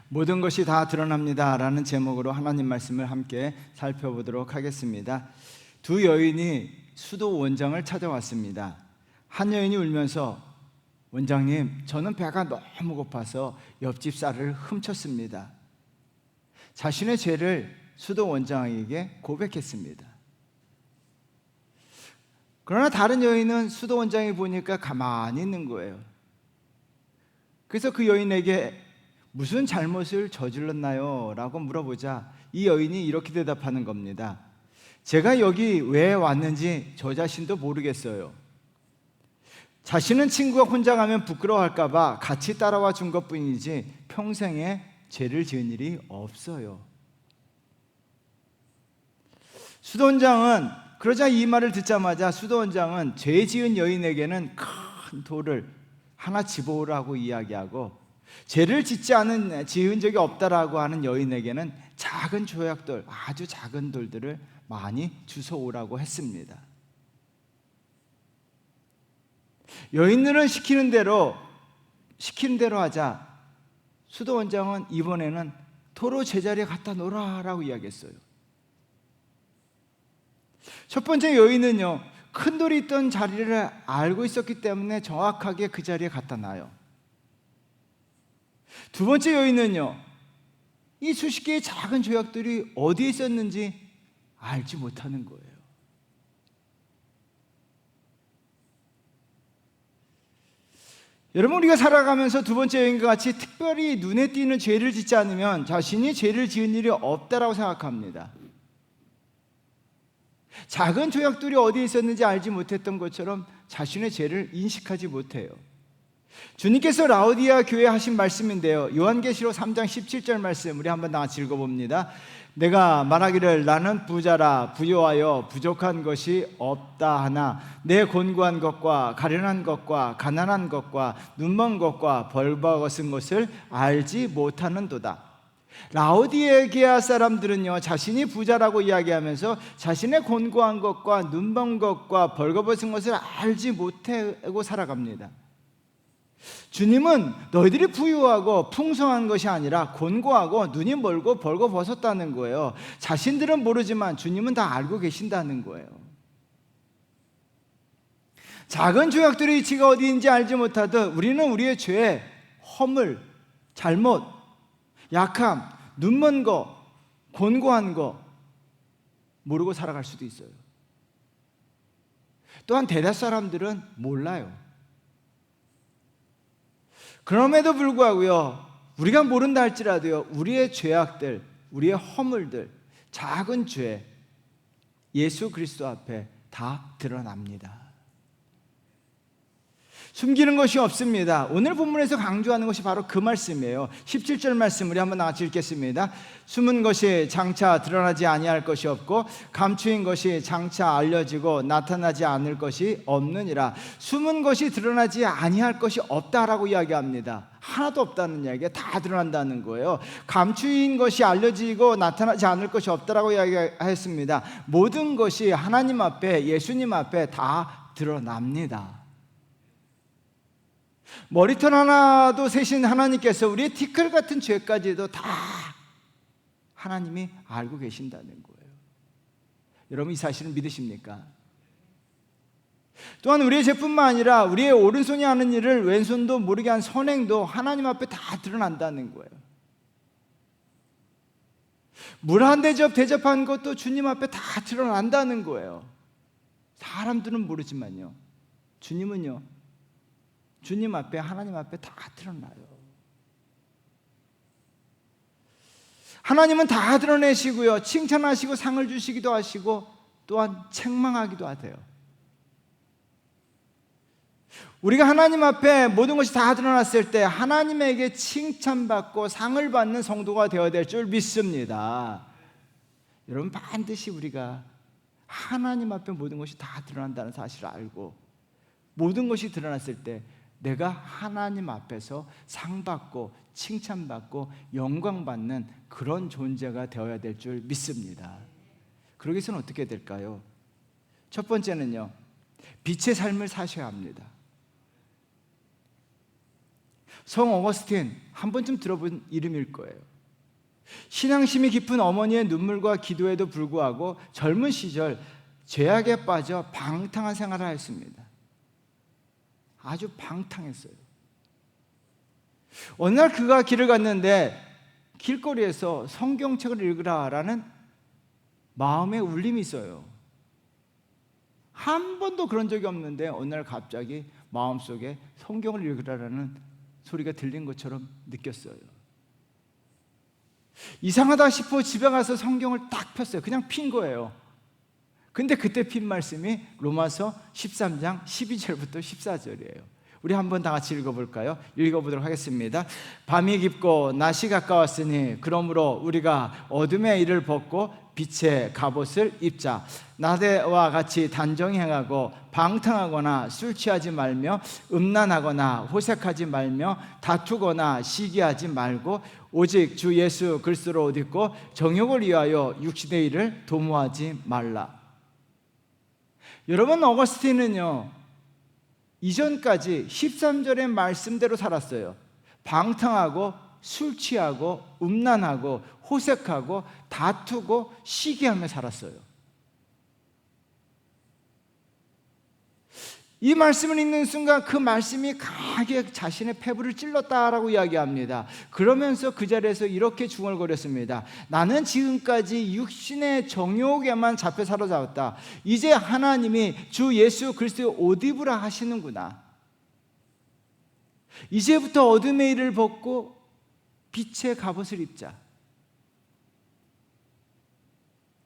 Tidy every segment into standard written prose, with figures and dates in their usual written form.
모든 것이 다 드러납니다 라는 제목으로 하나님 말씀을 함께 살펴보도록 하겠습니다. 두 여인이 수도 원장을 찾아왔습니다. 한 여인이 울면서 원장님, 저는 배가 너무 고파서 옆집 쌀을 훔쳤습니다. 자신의 죄를 수도 원장에게 고백했습니다. 그러나 다른 여인은 수도 원장이 보니까 가만히 있는 거예요. 그래서 그 여인에게 무슨 잘못을 저질렀나요? 라고 물어보자 이 여인이 이렇게 대답하는 겁니다. 제가 여기 왜 왔는지 저 자신도 모르겠어요. 자신은 친구가 혼자 가면 부끄러워할까 봐 같이 따라와 준 것뿐이지 평생에 죄를 지은 일이 없어요. 수도원장은 그러자 이 말을 듣자마자 수도원장은 죄 지은 여인에게는 큰 돌을 하나 집어오라고 이야기하고 죄를 지은 적이 없다라고 하는 여인에게는 작은 조약돌, 아주 작은 돌들을 많이 주워오라고 했습니다. 여인들은 시키는 대로 하자 수도원장은 이번에는 도로 제자리에 갖다 놓으라고 이야기했어요. 첫 번째 여인은요, 큰 돌이 있던 자리를 알고 있었기 때문에 정확하게 그 자리에 갖다 놔요. 두 번째 여인은요, 이 수십 개의 작은 조약들이 어디에 있었는지 알지 못하는 거예요. 여러분, 우리가 살아가면서 두 번째 여인과 같이 특별히 눈에 띄는 죄를 짓지 않으면 자신이 죄를 지은 일이 없다라고 생각합니다. 작은 조약들이 어디에 있었는지 알지 못했던 것처럼 자신의 죄를 인식하지 못해요. 주님께서 라오디아 교회에 하신 말씀인데요, 요한계시록 3장 17절 말씀 우리 한번 다 같이 읽어봅니다. 내가 말하기를 나는 부자라 부요하여 부족한 것이 없다 하나 내 곤고한 것과 가련한 것과 가난한 것과 눈먼 것과 벌거벗은 것을 알지 못하는도다. 라오디게아 사람들은요, 자신이 부자라고 이야기하면서 자신의 곤고한 것과 눈먼 것과 벌거벗은 것을 알지 못하고 살아갑니다. 주님은 너희들이 부유하고 풍성한 것이 아니라 곤고하고 눈이 멀고 벌거벗었다는 거예요. 자신들은 모르지만 주님은 다 알고 계신다는 거예요. 작은 조약들의 위치가 어디인지 알지 못하듯 우리는 우리의 죄, 허물, 잘못, 약함, 눈먼 거, 곤고한 거 모르고 살아갈 수도 있어요. 또한 대다수 사람들은 몰라요. 그럼에도 불구하고요, 우리가 모른다 할지라도요, 우리의 죄악들, 우리의 허물들, 작은 죄 예수 그리스도 앞에 다 드러납니다. 숨기는 것이 없습니다. 오늘 본문에서 강조하는 것이 바로 그 말씀이에요. 17절 말씀 우리 한번 같이 읽겠습니다. 숨은 것이 장차 드러나지 아니할 것이 없고 감추인 것이 장차 알려지고 나타나지 않을 것이 없느니라. 숨은 것이 드러나지 아니할 것이 없다라고 이야기합니다. 하나도 없다는 이야기가 다 드러난다는 거예요. 감추인 것이 알려지고 나타나지 않을 것이 없다라고 이야기했습니다. 모든 것이 하나님 앞에, 예수님 앞에 다 드러납니다. 머리털 하나도 세신 하나님께서 우리의 티끌 같은 죄까지도 다 하나님이 알고 계신다는 거예요. 여러분, 이 사실을 믿으십니까? 또한 우리의 죄뿐만 아니라 우리의 오른손이 하는 일을 왼손도 모르게 한 선행도 하나님 앞에 다 드러난다는 거예요. 물 한 대접 대접한 것도 주님 앞에 다 드러난다는 거예요. 사람들은 모르지만요, 주님은요, 주님 앞에, 하나님 앞에 다 드러나요. 하나님은 다 드러내시고요, 칭찬하시고 상을 주시기도 하시고 또한 책망하기도 하세요. 우리가 하나님 앞에 모든 것이 다 드러났을 때 하나님에게 칭찬받고 상을 받는 성도가 되어야 될 줄 믿습니다. 여러분, 반드시 우리가 하나님 앞에 모든 것이 다 드러난다는 사실을 알고 모든 것이 드러났을 때 내가 하나님 앞에서 상 받고 칭찬받고 영광받는 그런 존재가 되어야 될 줄 믿습니다. 그러기 위해서는 어떻게 될까요? 첫 번째는요, 빛의 삶을 사셔야 합니다. 성 어거스틴, 한 번쯤 들어본 이름일 거예요. 신앙심이 깊은 어머니의 눈물과 기도에도 불구하고 젊은 시절 죄악에 빠져 방탕한 생활을 했습니다. 아주 방탕했어요. 어느 날 그가 길을 갔는데 길거리에서 성경책을 읽으라라는 마음의 울림이 있어요. 한 번도 그런 적이 없는데 어느 날 갑자기 마음속에 성경을 읽으라라는 소리가 들린 것처럼 느꼈어요. 이상하다 싶어 집에 가서 성경을 딱 폈어요. 그냥 핀 거예요. 근데 그때 핀 말씀이 로마서 13장 12절부터 14절이에요. 우리 한번 다 같이 읽어볼까요? 읽어보도록 하겠습니다. 밤이 깊고 낮이 가까웠으니 그러므로 우리가 어둠의 일을 벗고 빛의 갑옷을 입자. 낮에와 같이 단정히 행하고 방탕하거나 술 취하지 말며 음란하거나 호색하지 말며 다투거나 시기하지 말고 오직 주 예수 그리스도를 옷 입고 정욕을 위하여 육신의 일을 도모하지 말라. 여러분, 어거스틴은요 이전까지 13절의 말씀대로 살았어요. 방탕하고 술 취하고 음란하고 호색하고 다투고 시기하며 살았어요. 이 말씀을 읽는 순간 그 말씀이 강하게 자신의 폐부를 찔렀다라고 이야기합니다. 그러면서 그 자리에서 이렇게 중얼거렸습니다. 나는 지금까지 육신의 정욕에만 잡혀 사로잡았다. 이제 하나님이 주 예수 그리스도의 옷 입으라 하시는구나. 이제부터 어둠의 일을 벗고 빛의 갑옷을 입자.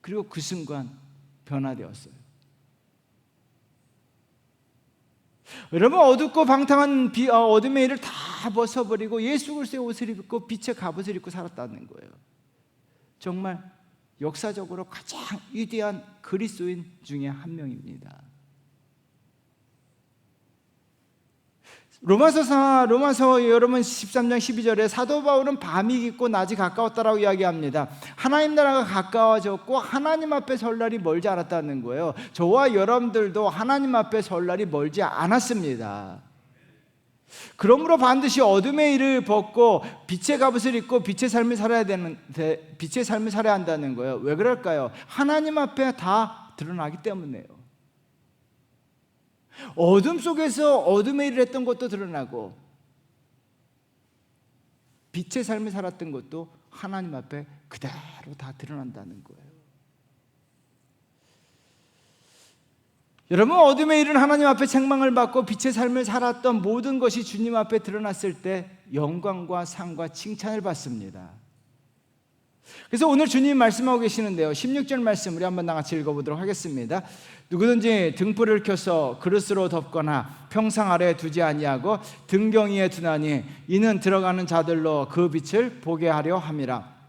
그리고 그 순간 변화되었어요. 여러분, 어둡고 방탕한 어둠의 일을 다 벗어버리고 예수 그리스도의 옷을 입고 빛의 갑옷을 입고 살았다는 거예요. 정말 역사적으로 가장 위대한 그리스도인 중에 한 명입니다. 로마서 여러분 13장 12절에 사도 바울은 밤이 깊고 낮이 가까웠다라고 이야기합니다. 하나님 나라가 가까워졌고 하나님 앞에 설 날이 멀지 않았다는 거예요. 저와 여러분들도 하나님 앞에 설 날이 멀지 않았습니다. 그러므로 반드시 어둠의 일을 벗고 빛의 갑옷을 입고 빛의 삶을 살아야 한다는 거예요. 왜 그럴까요? 하나님 앞에 다 드러나기 때문이에요. 어둠 속에서 어둠의 일을 했던 것도 드러나고 빛의 삶을 살았던 것도 하나님 앞에 그대로 다 드러난다는 거예요. 여러분, 어둠의 일은 하나님 앞에 책망을 받고 빛의 삶을 살았던 모든 것이 주님 앞에 드러났을 때 영광과 상과 칭찬을 받습니다. 그래서 오늘 주님이 말씀하고 계시는데요, 16절 말씀 우리 한번 같이 읽어보도록 하겠습니다. 누구든지 등불을 켜서 그릇으로 덮거나 평상 아래에 두지 아니하고 등경 위에 두나니 이는 들어가는 자들로 그 빛을 보게 하려 함이라.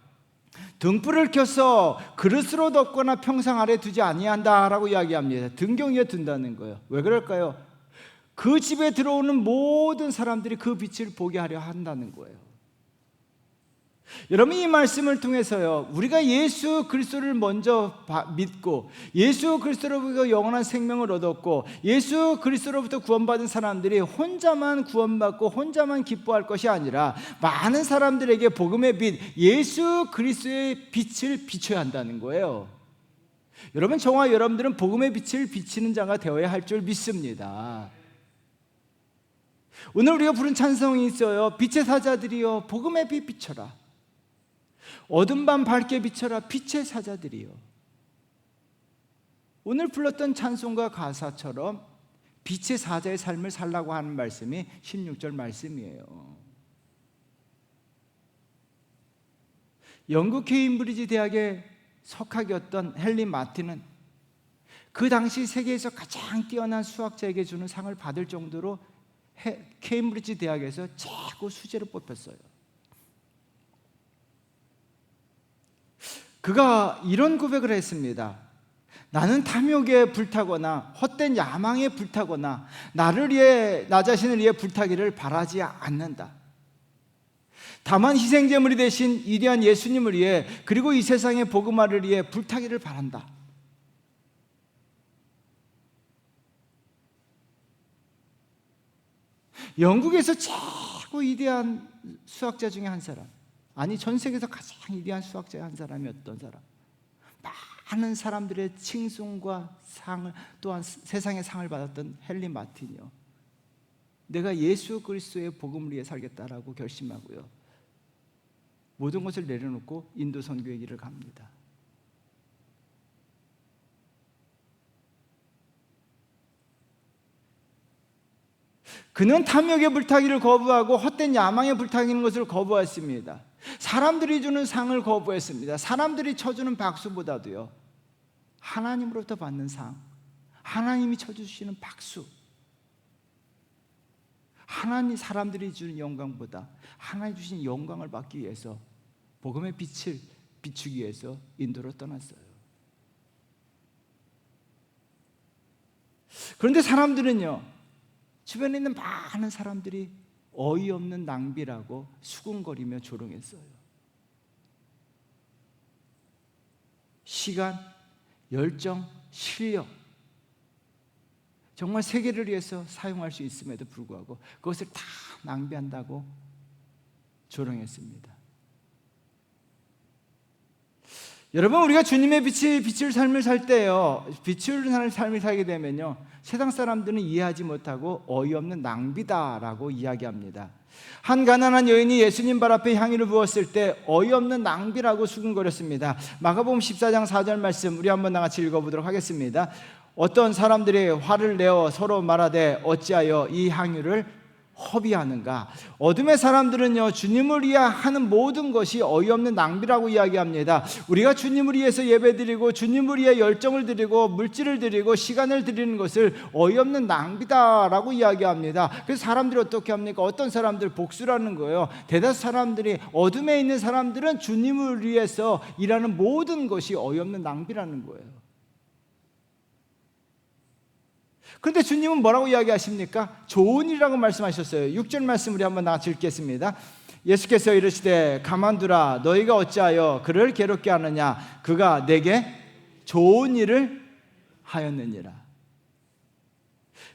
등불을 켜서 그릇으로 덮거나 평상 아래에 두지 아니한다라고 이야기합니다. 등경 위에 둔다는 거예요. 왜 그럴까요? 그 집에 들어오는 모든 사람들이 그 빛을 보게 하려 한다는 거예요. 여러분, 이 말씀을 통해서요, 우리가 예수 그리스도를 먼저 믿고 예수 그리스도로부터 영원한 생명을 얻었고 예수 그리스도로부터 구원받은 사람들이 혼자만 구원받고 혼자만 기뻐할 것이 아니라 많은 사람들에게 복음의 빛, 예수 그리스도의 빛을 비춰야 한다는 거예요. 여러분, 저와 여러분들은 복음의 빛을 비치는 자가 되어야 할 줄 믿습니다. 오늘 우리가 부른 찬송이 있어요. 빛의 사자들이여 복음의 빛 비춰라. 어둠 밤 밝게 비춰라 빛의 사자들이요. 오늘 불렀던 찬송과 가사처럼 빛의 사자의 삶을 살라고 하는 말씀이 16절 말씀이에요. 영국 케임브리지 대학의 석학이었던 헨리 마틴은 그 당시 세계에서 가장 뛰어난 수학자에게 주는 상을 받을 정도로 케임브리지 대학에서 최고 수재로 뽑혔어요. 그가 이런 고백을 했습니다. 나는 탐욕에 불타거나 헛된 야망에 불타거나 나를 위해, 나 자신을 위해 불타기를 바라지 않는다. 다만 희생제물이 되신 위대한 예수님을 위해 그리고 이 세상의 복음화를 위해 불타기를 바란다. 영국에서 최고 위대한 수학자 중에 한 사람, 아니 전 세계에서 가장 위대한 수학자 한 사람이 어떤 사람, 많은 사람들의 칭송과 상을, 또한 세상의 상을 받았던 헨리 마틴이요, 내가 예수 그리스도의 복음을 위해 살겠다라고 결심하고요, 모든 것을 내려놓고 인도 선교의 길을 갑니다. 그는 탐욕의 불타기를 거부하고 헛된 야망에 불타기는 것을 거부했습니다. 사람들이 주는 상을 거부했습니다. 사람들이 쳐주는 박수보다도요, 하나님으로부터 받는 상, 하나님이 쳐주시는 박수, 하나님, 사람들이 주는 영광보다 하나님 주신 영광을 받기 위해서 복음의 빛을 비추기 위해서 인도로 떠났어요. 그런데 사람들은요, 주변에 있는 많은 사람들이 어이없는 낭비라고 수군거리며 조롱했어요. 시간, 열정, 실력, 정말 세계를 위해서 사용할 수 있음에도 불구하고 그것을 다 낭비한다고 조롱했습니다. 여러분, 우리가 주님의 빛을 삶을 살 때요, 빛을 삶을 살게 되면요, 세상 사람들은 이해하지 못하고 어이없는 낭비다라고 이야기합니다. 한 가난한 여인이 예수님 발 앞에 향유를 부었을 때 어이없는 낭비라고 수군거렸습니다. 마가복음 14장 4절 말씀 우리 한번 같이 읽어보도록 하겠습니다. 어떤 사람들이 화를 내어 서로 말하되 어찌하여 이 향유를 허비하는가. 어둠의 사람들은요, 주님을 위해 하는 모든 것이 어이없는 낭비라고 이야기합니다. 우리가 주님을 위해서 예배드리고 주님을 위해 열정을 드리고 물질을 드리고 시간을 드리는 것을 어이없는 낭비다라고 이야기합니다. 그래서 사람들이 어떻게 합니까? 어떤 사람들 복수라는 거예요. 대다수 사람들이, 어둠에 있는 사람들은 주님을 위해서 일하는 모든 것이 어이없는 낭비라는 거예요. 그런데 주님은 뭐라고 이야기하십니까? 좋은 일이라고 말씀하셨어요. 6절 말씀 우리 한번 같이 읽겠습니다. 예수께서 이르시되 가만두라, 너희가 어찌하여 그를 괴롭게 하느냐, 그가 내게 좋은 일을 하였느니라.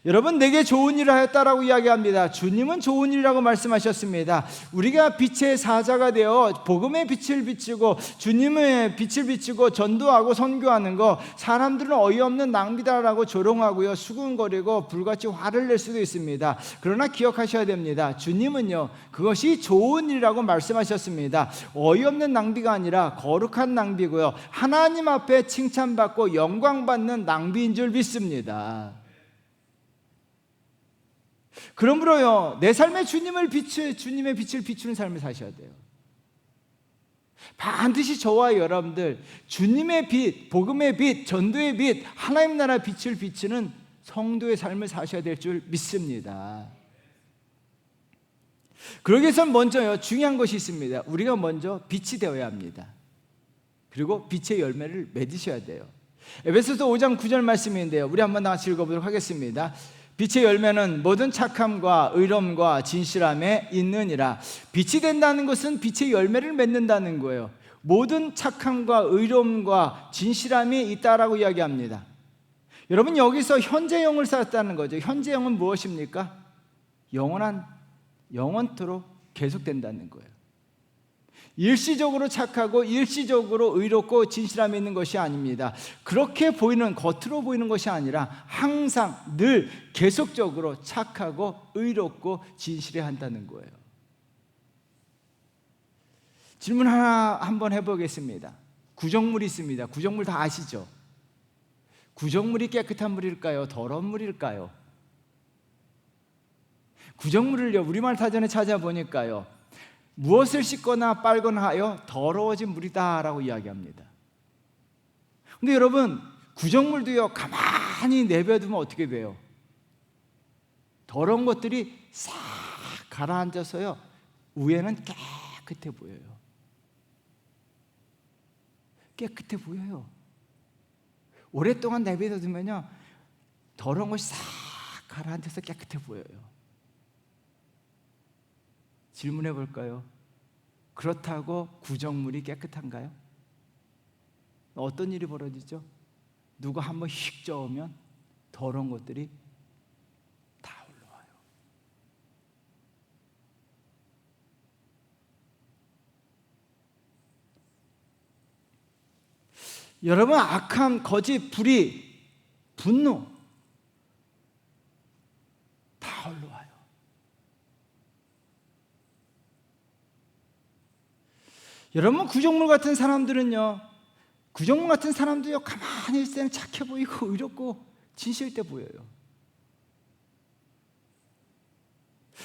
여러분, 내게 좋은 일을 하였다라고 이야기합니다. 주님은 좋은 일이라고 말씀하셨습니다. 우리가 빛의 사자가 되어 복음의 빛을 비추고 주님의 빛을 비추고 전도하고 선교하는 거, 사람들은 어이없는 낭비다라고 조롱하고요, 수군거리고 불같이 화를 낼 수도 있습니다. 그러나 기억하셔야 됩니다. 주님은요, 그것이 좋은 일이라고 말씀하셨습니다. 어이없는 낭비가 아니라 거룩한 낭비고요, 하나님 앞에 칭찬받고 영광받는 낭비인 줄 믿습니다. 그러므로요, 내 삶에 주님의 빛을 비추는 삶을 사셔야 돼요. 반드시 저와 여러분들 주님의 빛, 복음의 빛, 전도의 빛, 하나님 나라 빛을 비추는 성도의 삶을 사셔야 될 줄 믿습니다. 그러기 위해서는 먼저요, 중요한 것이 있습니다. 우리가 먼저 빛이 되어야 합니다. 그리고 빛의 열매를 맺으셔야 돼요. 에베소서 5장 9절 말씀인데요, 우리 한번 같이 읽어보도록 하겠습니다. 빛의 열매는 모든 착함과 의로움과 진실함에 있느니라. 빛이 된다는 것은 빛의 열매를 맺는다는 거예요. 모든 착함과 의로움과 진실함이 있다라고 이야기합니다. 여러분, 여기서 현재형을 쌓았다는 거죠. 현재형은 무엇입니까? 영원토록 계속된다는 거예요. 일시적으로 착하고 일시적으로 의롭고 진실함이 있는 것이 아닙니다. 그렇게 보이는, 겉으로 보이는 것이 아니라 항상 늘 계속적으로 착하고 의롭고 진실해야 한다는 거예요. 질문 하나 한번 해보겠습니다. 구정물이 있습니다. 구정물 다 아시죠? 구정물이 깨끗한 물일까요? 더러운 물일까요? 구정물을요, 우리말 사전에 찾아보니까요, 무엇을 씻거나 빨거나 하여 더러워진 물이다라고 이야기합니다. 근데 여러분, 구정물도요, 가만히 내버려두면 어떻게 돼요? 더러운 것들이 싹 가라앉아서요, 위에는 깨끗해 보여요. 깨끗해 보여요. 오랫동안 내버려두면요, 더러운 것이 싹 가라앉아서 깨끗해 보여요. 질문해 볼까요? 그렇다고 구정물이 깨끗한가요? 어떤 일이 벌어지죠? 누가 한번 휙 저으면 더러운 것들이 다 올라와요. 여러분, 악함, 거짓, 불의, 분노 다 올라와요. 여러분, 구정물 같은 사람들은요, 구정물 같은 사람도요, 가만히 있을 때는 착해 보이고 의롭고 진실 때 보여요.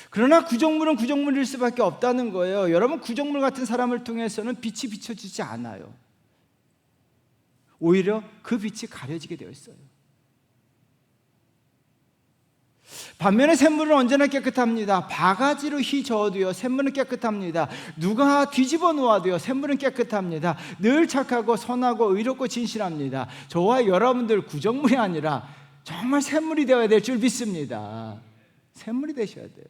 그러나 구정물은 구정물일 수밖에 없다는 거예요. 여러분, 구정물 같은 사람을 통해서는 빛이 비춰지지 않아요. 오히려 그 빛이 가려지게 되어 있어요. 반면에 샘물은 언제나 깨끗합니다. 바가지로 휘 저어도요, 샘물은 깨끗합니다. 누가 뒤집어 놓아도요, 샘물은 깨끗합니다. 늘 착하고 선하고 의롭고 진실합니다. 저와 여러분들 구정물이 아니라 정말 샘물이 되어야 될 줄 믿습니다. 샘물이 되셔야 돼요.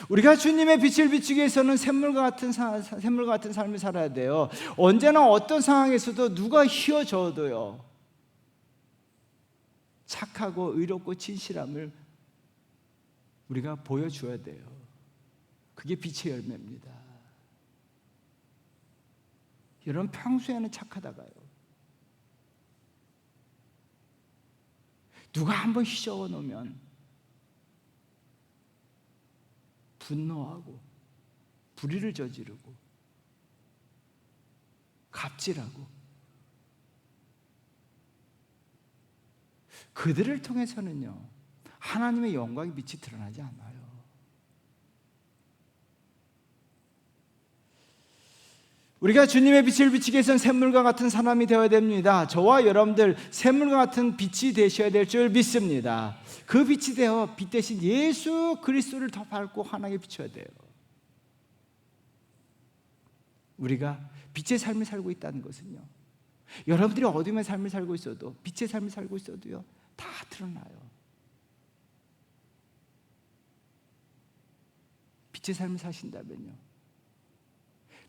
우리가 주님의 빛을 비추기 위해서는 샘물과 같은 삶을 살아야 돼요. 언제나 어떤 상황에서도 누가 휘어져도요, 착하고 의롭고 진실함을 우리가 보여줘야 돼요. 그게 빛의 열매입니다. 여러분, 평소에는 착하다가요, 누가 한번 휘저어 놓으면 분노하고 불의를 저지르고 갑질하고, 그들을 통해서는요, 하나님의 영광의 빛이 드러나지 않아요. 우리가 주님의 빛을 비추기 위해서는 샘물과 같은 사람이 되어야 됩니다. 저와 여러분들 샘물과 같은 빛이 되셔야 될 줄 믿습니다. 그 빛이 되어 빛 대신 예수 그리스도를 더 밝고 환하게 비춰야 돼요. 우리가 빛의 삶을 살고 있다는 것은요, 여러분들이 어둠의 삶을 살고 있어도, 빛의 삶을 살고 있어도요, 다 드러나요. 빛의 삶을 사신다면요,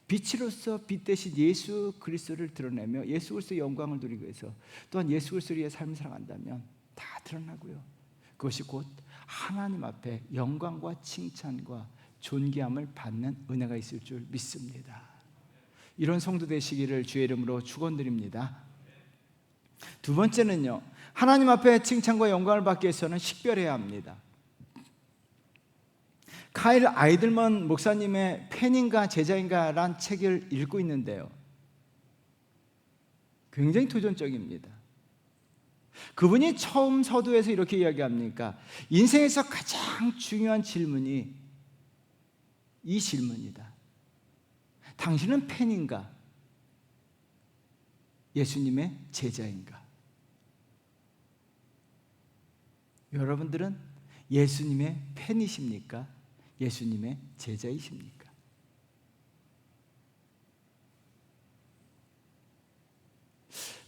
빛으로서 빛 대신 예수 그리스도를 드러내며 예수 그리스도의 영광을 누리기 위해서, 또한 예수 그리스도의 삶을 살아간다면 다 드러나고요, 그것이 곧 하나님 앞에 영광과 칭찬과 존귀함을 받는 은혜가 있을 줄 믿습니다. 이런 성도 되시기를 주의 이름으로 축원드립니다. 두 번째는요, 하나님 앞에 칭찬과 영광을 받기 위해서는 식별해야 합니다. 카일 아이들먼 목사님의 팬인가 제자인가란 책을 읽고 있는데요, 굉장히 도전적입니다. 그분이 처음 서두에서 이렇게 이야기합니까? 인생에서 가장 중요한 질문이 이 질문이다. 당신은 팬인가? 예수님의 제자인가? 여러분들은 예수님의 팬이십니까? 예수님의 제자이십니까?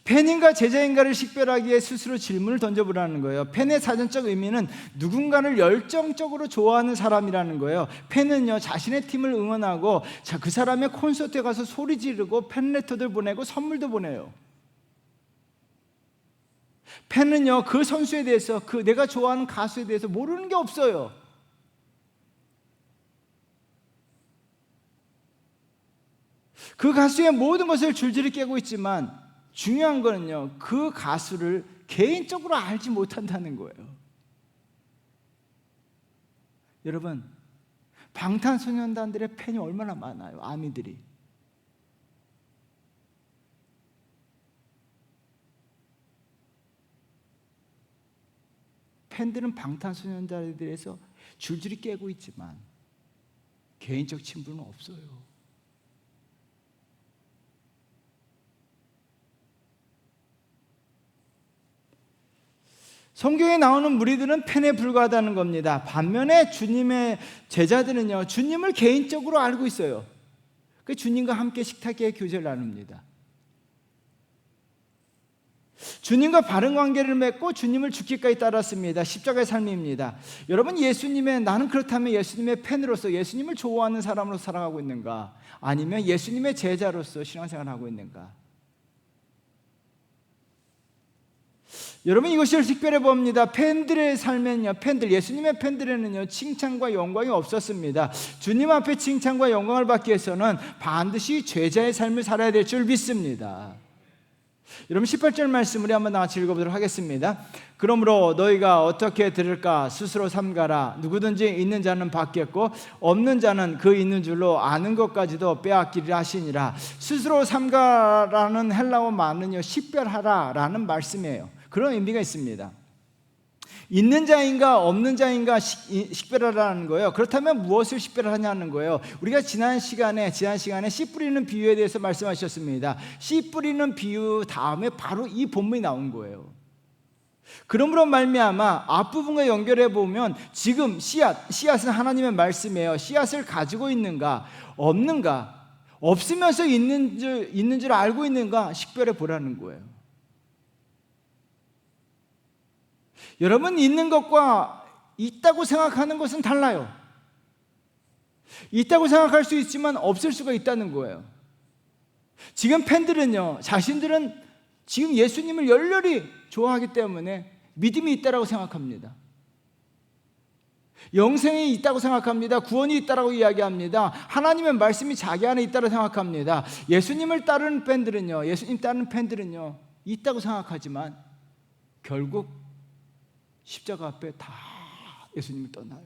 팬인가 제자인가를 식별하기 위해 스스로 질문을 던져보라는 거예요. 팬의 사전적 의미는 누군가를 열정적으로 좋아하는 사람이라는 거예요. 팬은요, 자신의 팀을 응원하고 그 사람의 콘서트에 가서 소리 지르고 팬레터들 보내고 선물도 보내요. 팬은요, 그 선수에 대해서, 내가 좋아하는 가수에 대해서 모르는 게 없어요. 그 가수의 모든 것을 줄줄이 깨고 있지만 중요한 거는요, 그 가수를 개인적으로 알지 못한다는 거예요. 여러분, 방탄소년단들의 팬이 얼마나 많아요, 아미들이. 팬들은 방탄소년단에 대해서 줄줄이 깨고 있지만 개인적 친분은 없어요. 성경에 나오는 무리들은 팬에 불과하다는 겁니다. 반면에 주님의 제자들은요, 주님을 개인적으로 알고 있어요. 그 주님과 함께 식탁에 교제를 나눕니다. 주님과 바른 관계를 맺고 주님을 죽기까지 따랐습니다. 십자가의 삶입니다. 여러분, 나는 그렇다면 예수님의 팬으로서 예수님을 좋아하는 사람으로 살아가고 있는가? 아니면 예수님의 제자로서 신앙생활을 하고 있는가? 여러분, 이것이 특별해 보입니다. 팬들의 삶에는요, 예수님의 팬들에는요, 칭찬과 영광이 없었습니다. 주님 앞에 칭찬과 영광을 받기 위해서는 반드시 제자의 삶을 살아야 될 줄 믿습니다. 여러분, 18절 말씀 우리 한번 같이 읽어보도록 하겠습니다. 그러므로 너희가 어떻게 들을까? 스스로 삼가라. 누구든지 있는 자는 받겠고 없는 자는 그 있는 줄로 아는 것까지도 빼앗기리라 하시니라. 스스로 삼가라는 헬라어 말은요, 식별하라 라는 말씀이에요. 그런 의미가 있습니다. 있는 자인가 없는 자인가 식별하라는 거예요. 그렇다면 무엇을 식별하냐는 거예요. 우리가 지난 시간에 씨 뿌리는 비유에 대해서 말씀하셨습니다. 씨 뿌리는 비유 다음에 바로 이 본문이 나온 거예요. 그러므로 말미암아 앞부분과 연결해 보면 지금 씨앗은 하나님의 말씀이에요. 씨앗을 가지고 있는가 없는가, 없으면서 있는 줄 알고 있는가 식별해 보라는 거예요. 여러분, 있는 것과 있다고 생각하는 것은 달라요. 있다고 생각할 수 있지만 없을 수가 있다는 거예요. 지금 팬들은요, 자신들은 지금 예수님을 열렬히 좋아하기 때문에 믿음이 있다고 생각합니다. 영생이 있다고 생각합니다. 구원이 있다고 이야기합니다. 하나님의 말씀이 자기 안에 있다고 생각합니다. 예수님 따르는 팬들은요, 있다고 생각하지만 결국 십자가 앞에 다 예수님을 떠나요.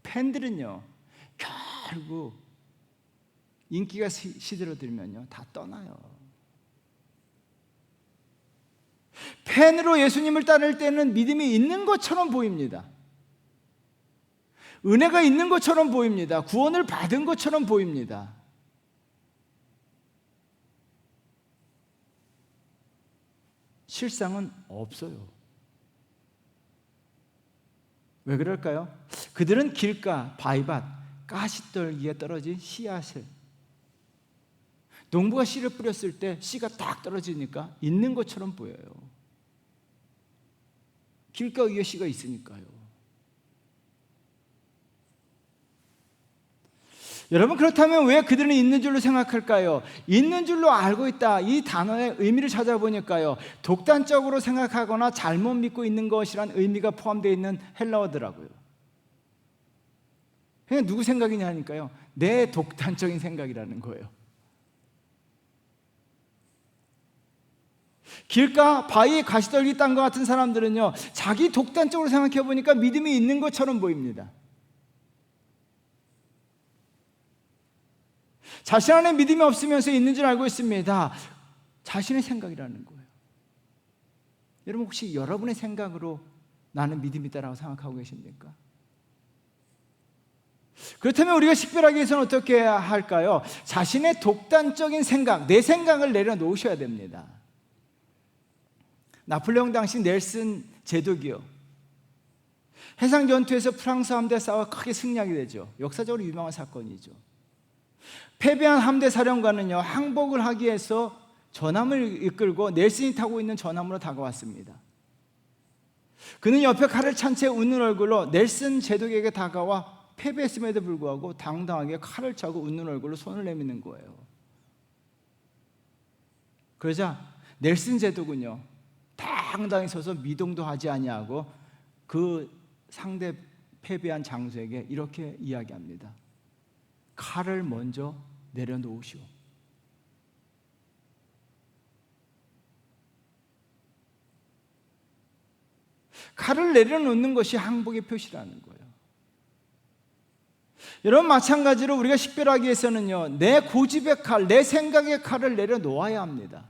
팬들은요, 결국 인기가 시들어들면요, 다 떠나요. 팬으로 예수님을 따를 때는 믿음이 있는 것처럼 보입니다. 은혜가 있는 것처럼 보입니다. 구원을 받은 것처럼 보입니다. 실상은 없어요. 왜 그럴까요? 그들은 길가, 바위밭, 가시떨기에 떨어진 씨앗을, 농부가 씨를 뿌렸을 때 씨가 딱 떨어지니까 있는 것처럼 보여요. 길가 위에 씨가 있으니까요. 여러분, 그렇다면 왜 그들은 있는 줄로 생각할까요? 있는 줄로 알고 있다, 이 단어의 의미를 찾아보니까요, 독단적으로 생각하거나 잘못 믿고 있는 것이란 의미가 포함되어 있는 헬라어더라고요. 그냥 누구 생각이냐니까요, 내 독단적인 생각이라는 거예요. 길가, 바위, 가시떨기 땅과 같은 사람들은요, 자기 독단적으로 생각해 보니까 믿음이 있는 것처럼 보입니다. 자신 안에 믿음이 없으면서 있는 줄 알고 있습니다. 자신의 생각이라는 거예요. 여러분, 혹시 여러분의 생각으로 나는 믿음이 있다라고 생각하고 계십니까? 그렇다면 우리가 식별하기 위해서는 어떻게 할까요? 자신의 독단적인 생각, 내 생각을 내려놓으셔야 됩니다. 나폴레옹 당시 넬슨 제독이요, 해상 전투에서 프랑스 함대 싸워 크게 승리하게 되죠. 역사적으로 유명한 사건이죠. 패배한 함대 사령관은요, 항복을 하기 위해서 전함을 이끌고 넬슨이 타고 있는 전함으로 다가왔습니다. 그는 옆에 칼을 찬 채 웃는 얼굴로 넬슨 제독에게 다가와 패배했음에도 불구하고 당당하게 칼을 차고 웃는 얼굴로 손을 내미는 거예요. 그러자 넬슨 제독은요, 당당히 서서 미동도 하지 아니하고 그 상대 패배한 장수에게 이렇게 이야기합니다. 칼을 먼저 내려놓으시오. 칼을 내려놓는 것이 항복의 표시라는 거예요. 여러분, 마찬가지로 우리가 식별하기 위해서는요, 내 고집의 칼, 내 생각의 칼을 내려놓아야 합니다.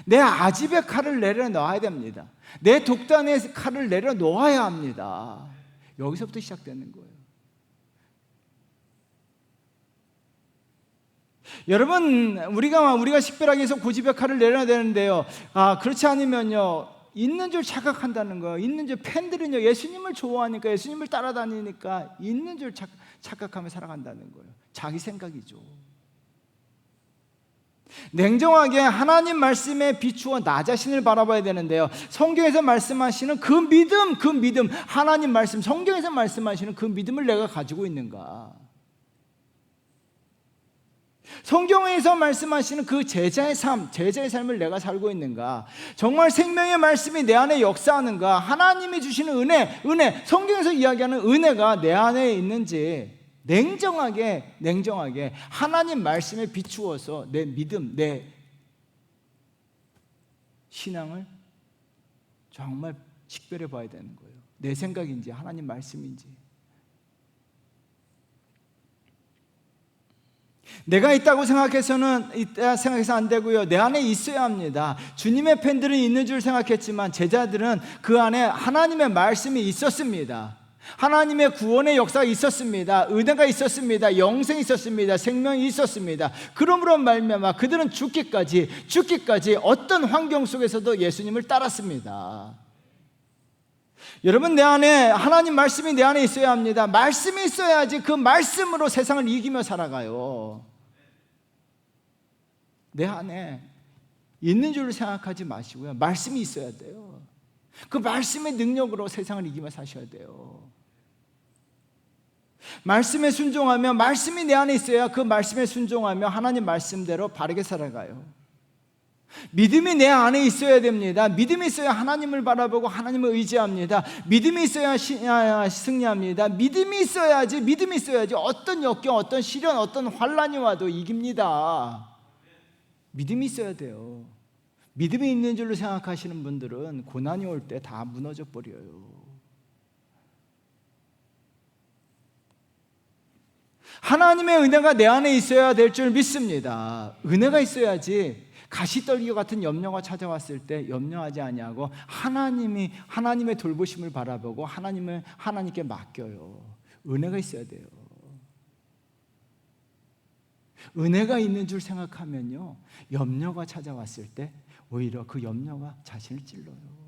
내 아집의 칼을 내려놓아야 됩니다. 내 독단의 칼을 내려놓아야 합니다. 여기서부터 시작되는 거예요. 여러분, 우리가 식별하기 위해서 고집의 칼을 내려야 되는데요, 그렇지 않으면요, 있는 줄 착각한다는 거예요. 있는 줄, 팬들은요, 예수님을 좋아하니까, 예수님을 따라다니니까 있는 줄 착각하며 살아간다는 거예요. 자기 생각이죠. 냉정하게 하나님 말씀에 비추어 나 자신을 바라봐야 되는데요, 성경에서 말씀하시는 그 믿음, 하나님 말씀, 성경에서 말씀하시는 그 믿음을 내가 가지고 있는가? 성경에서 말씀하시는 그 제자의 삶을 내가 살고 있는가? 정말 생명의 말씀이 내 안에 역사하는가? 하나님이 주시는 은혜, 성경에서 이야기하는 은혜가 내 안에 있는지 냉정하게 하나님 말씀에 비추어서 내 믿음, 내 신앙을 정말 식별해 봐야 되는 거예요. 내 생각인지 하나님 말씀인지. 내가 있다고 생각해서 안 되고요. 내 안에 있어야 합니다. 주님의 팬들은 있는 줄 생각했지만 제자들은 그 안에 하나님의 말씀이 있었습니다. 하나님의 구원의 역사가 있었습니다. 은혜가 있었습니다. 영생이 있었습니다. 생명이 있었습니다. 그러므로 말미암아 그들은 죽기까지 어떤 환경 속에서도 예수님을 따랐습니다. 여러분, 내 안에 하나님 말씀이 내 안에 있어야 합니다. 말씀이 있어야지 그 말씀으로 세상을 이기며 살아가요. 내 안에 있는 줄 생각하지 마시고요. 말씀이 있어야 돼요. 그 말씀의 능력으로 세상을 이기며 사셔야 돼요. 말씀에 순종하며, 말씀이 내 안에 있어야 그 말씀에 순종하며 하나님 말씀대로 바르게 살아가요. 믿음이 내 안에 있어야 됩니다. 믿음이 있어야 하나님을 바라보고 하나님을 의지합니다. 믿음이 있어야 승리합니다. 믿음이 있어야지 어떤 역경, 어떤 시련, 어떤 환란이 와도 이깁니다. 믿음이 있어야 돼요. 믿음이 있는 줄로 생각하시는 분들은 고난이 올 때 다 무너져 버려요. 하나님의 은혜가 내 안에 있어야 될 줄 믿습니다. 은혜가 있어야지 가시떨기와 같은 염려가 찾아왔을 때 염려하지 아니하고 하나님의 돌보심을 바라보고 하나님께 맡겨요. 은혜가 있어야 돼요. 은혜가 있는 줄 생각하면요, 염려가 찾아왔을 때 오히려 그 염려가 자신을 찔러요.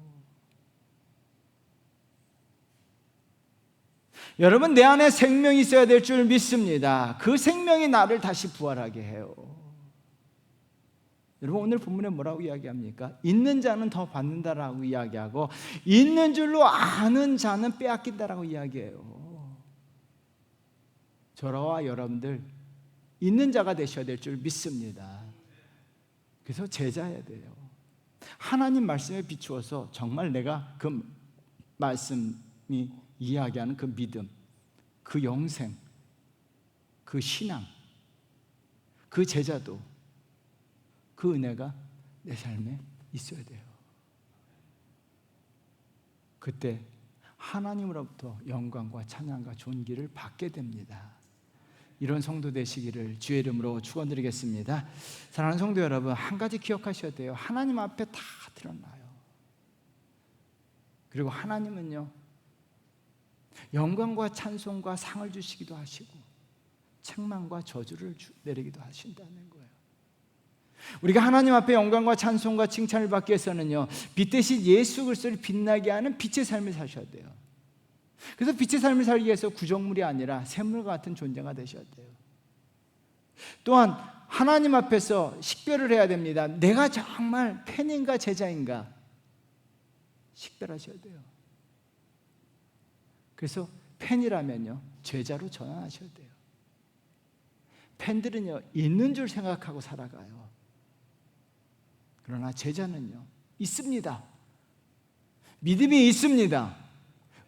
여러분, 내 안에 생명이 있어야 될 줄 믿습니다. 그 생명이 나를 다시 부활하게 해요. 여러분, 오늘 본문에 뭐라고 이야기합니까? 있는 자는 더 받는다라고 이야기하고 있는 줄로 아는 자는 빼앗긴다라고 이야기해요. 저와 여러분들 있는 자가 되셔야 될 줄 믿습니다. 그래서 제자해야 돼요. 하나님 말씀에 비추어서 정말 내가 그 말씀이 이야기하는 그 믿음, 그 영생, 그 신앙, 그 제자도, 그 은혜가 내 삶에 있어야 돼요. 그때 하나님으로부터 영광과 찬양과 존귀를 받게 됩니다. 이런 성도 되시기를 주의 이름으로 축원드리겠습니다. 사랑하는 성도 여러분, 한 가지 기억하셔야 돼요. 하나님 앞에 다 드러나요. 그리고 하나님은요, 영광과 찬송과 상을 주시기도 하시고 책망과 저주를 내리기도 하신다는 거예요. 우리가 하나님 앞에 영광과 찬송과 칭찬을 받기 위해서는요, 빛 대신 예수 그리스도를 빛나게 하는 빛의 삶을 사셔야 돼요. 그래서 빛의 삶을 살기 위해서 구정물이 아니라 샘물 같은 존재가 되셔야 돼요. 또한 하나님 앞에서 식별을 해야 됩니다. 내가 정말 팬인가 제자인가 식별하셔야 돼요. 그래서 팬이라면요, 제자로 전환하셔야 돼요. 팬들은요, 있는 줄 생각하고 살아가요. 그러나 제자는요, 있습니다. 믿음이 있습니다.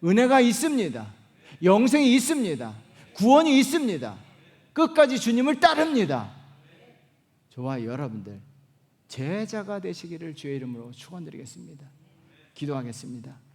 은혜가 있습니다. 영생이 있습니다. 구원이 있습니다. 끝까지 주님을 따릅니다. 저와 여러분들 제자가 되시기를 주의 이름으로 축원드리겠습니다. 기도하겠습니다.